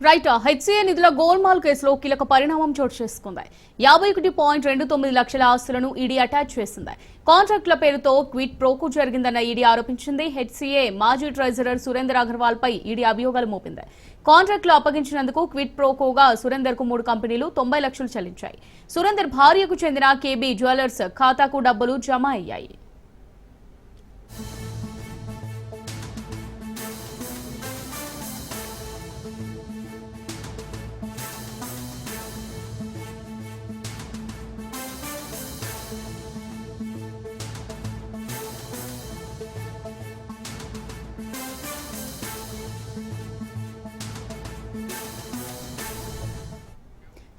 Right HCA నిధుల గోల్మాల్ కేసులో కీలక పరిణామం చోటు చేసుకుంది. 51.29 లక్షల ఆస్తులను ఈడీ అటాచ్ చేసింది. కాంట్రాక్టుల పేరుతో క్విట్ ప్రోకు జరిగిందన్న ఈడీ ఆరోపించింది. హెచ్సిఏ మాజీ ట్రెజరర్ సురేందర్ అగర్వాల్ పై ఈడీ అభియోగాలు మోపింది. కాంట్రాక్టులు అప్పగించినందుకు క్విట్ ప్రోకోగా సురేందర్ కు 3 కంపెనీలు 90 లక్షలు చెల్లించాయి. సురేందర్ భార్యకు చెందిన కేబీ జ్యువెలర్స్ ఖాతాకు డబ్బులు జమ అయ్యాయి.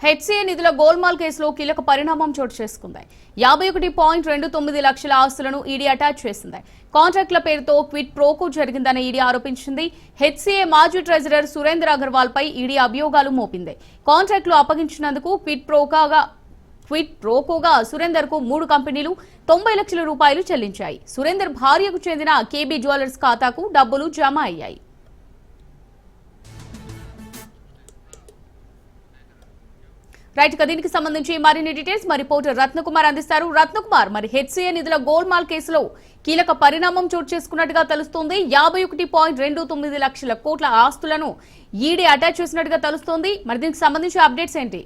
హెచ్సిఏ నిధుల గోల్మాల్ కేసులో కీలక పరిణామం చోటు చేసుకుంది. 51.29 లక్షల ఆస్తులను ఈడీ అటాచ్ చేసింది. కాంట్రాక్టుల పేరుతో క్విట్ ప్రోకో జరిగిందని ఈడీ ఆరోపించింది. హెచ్సిఏ మాజీ ట్రెజరర్ సురేందర్ అగర్వాల్ పై ఈడీ అభియోగాలు మోపింది. కాంట్రాక్టులు అప్పగించినందుకు క్విట్ ప్రోకోగా సురేందర్ కు 3 కంపెనీలు 90 లక్షల రూపాయలు చెల్లించాయి. సురేందర్ భార్యకు చెందిన కేబీ జ్యువెలర్స్ ఖాతాకు డబ్బులు జమ అయ్యాయి. రైట్ దీనికి సంబంధించి మరిన్ని డీటెయిల్స్ మా రిపోర్టర్ రత్నకుమార్ అందిస్తారు. రత్నకుమార్, మరి హెచ్సిఏ నిధుల గోల్మాల్ కేసులో కీలక పరిణామం చోటు చేసుకున్నట్టుగా తెలుస్తోంది. 51.29 లక్షల కోట్ల ఆస్తులను ఈడీ అటాచ్ చేసినట్టుగా తెలుస్తోంది. మరి దీనికి సంబంధించి అప్డేట్స్ ఏంటి?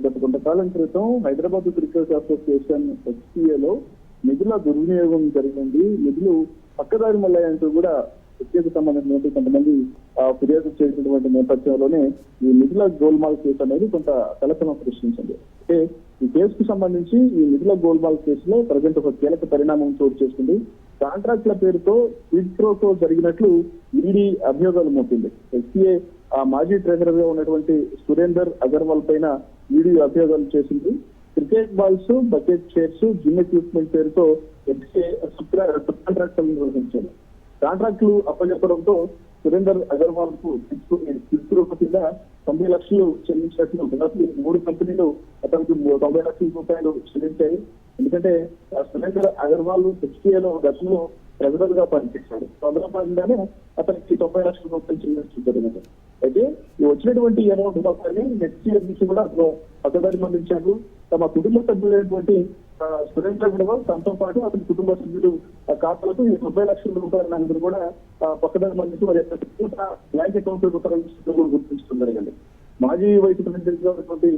గత కొంతకాలం క్రితం హైదరాబాద్ క్రికెట్ అసోసియేషన్ హెచ్సిఏలో నిధుల దుర్వినియోగం జరిగింది, నిధులు పక్కదారి మళ్ళాయంటూ కూడా హెచ్సిఏకు సంబంధించినటువంటి కొంతమంది ఫిర్యాదు చేసినటువంటి నేపథ్యంలోనే ఈ నిధుల గోల్మాల్ కేసు అనేది కొంత కలకలం సృష్టించింది. అంటే ఈ కేసుకు సంబంధించి ఈ నిధుల గోల్మాల్ కేసులో ప్రజెంట్ ఒక కీలక పరిణామం చోటు చేసుకుంది. కాంట్రాక్టుల పేరుతో క్విడ్ ప్రోకో జరిగినట్లు ఈడీ అభియోగాలు మోపింది. హెచ్సిఏ మాజీ ట్రెజరర్ గా ఉన్నటువంటి సురేందర్ అగర్వాల్ పైన ఈడీ అభియోగాలు చేసింది. Cricket balls, bucket chairs, gym equipment పేరుతో హెచ్సిఏ కాంట్రాక్టులు నిర్వహించారు. కాంట్రాక్టులు అప్పచెప్పడంతో సురేందర్ అగర్వాల్ కు కింద 90 లక్షలు చెల్లించినట్లు దాదాపు 3 కంపెనీలు అతనికి 90 లక్షల రూపాయలు చెల్లించాయి. ఎందుకంటే సురేందర్ అగర్వాల్ హెచ్సిఏలో గతంలో ట్రెజరర్ గా పనిచేశాడు. అందులో భాగంగానే అతనికి 90 లక్షల రూపాయలు చెల్లించడం జరిగింది. అయితే ఈ వచ్చినటువంటి అమౌంట్ మొత్తాన్ని హెచ్సిఏ నుంచి కూడా అతను పక్కదారి మళ్లించాడు. తమ కుటుంబ సభ్యులైనటువంటి సురేంద్ర అగర్వాల్ తనతో పాటు అతని కుటుంబ సభ్యులు ఖాతాలకు 90 లక్షల రూపాయల నగదు కూడా పక్కదారి మళ్లించి వారి బ్యాంక్ అకౌంట్ గుర్తించడం జరిగింది. మాజీ వైస్ ప్రెసిడెంట్ గా ఉన్నటువంటి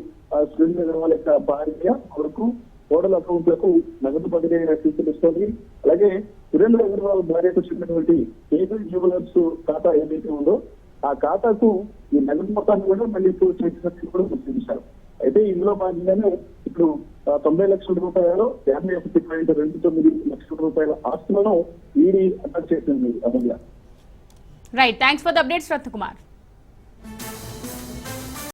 సురేంద్ర అగర్వాల్ యొక్క భార్య కొరకు కోడల అకౌంట్లకు నగదు బదిలీ అయినట్టు తెలుస్తోంది. అలాగే సురేంద్ర అగర్వాల్ భార్యకు చెందినటువంటి కేబీ జ్యువెలర్స్ ఖాతా ఏదైతే ఉందో ఆ ఖాతాకు ఈ నగదు మొత్తాన్ని కూడా మళ్ళీ చేసినట్లు కూడా గుర్తించారు. అయితే ఇందులో భాగంగానే ఇప్పుడు 90 లక్షల రూపాయలు 51.29 లక్షల రూపాయల ఆస్తులను ఈడీ అటాచ్ చేసింది. Right, thanks for the updates Ratnakumar.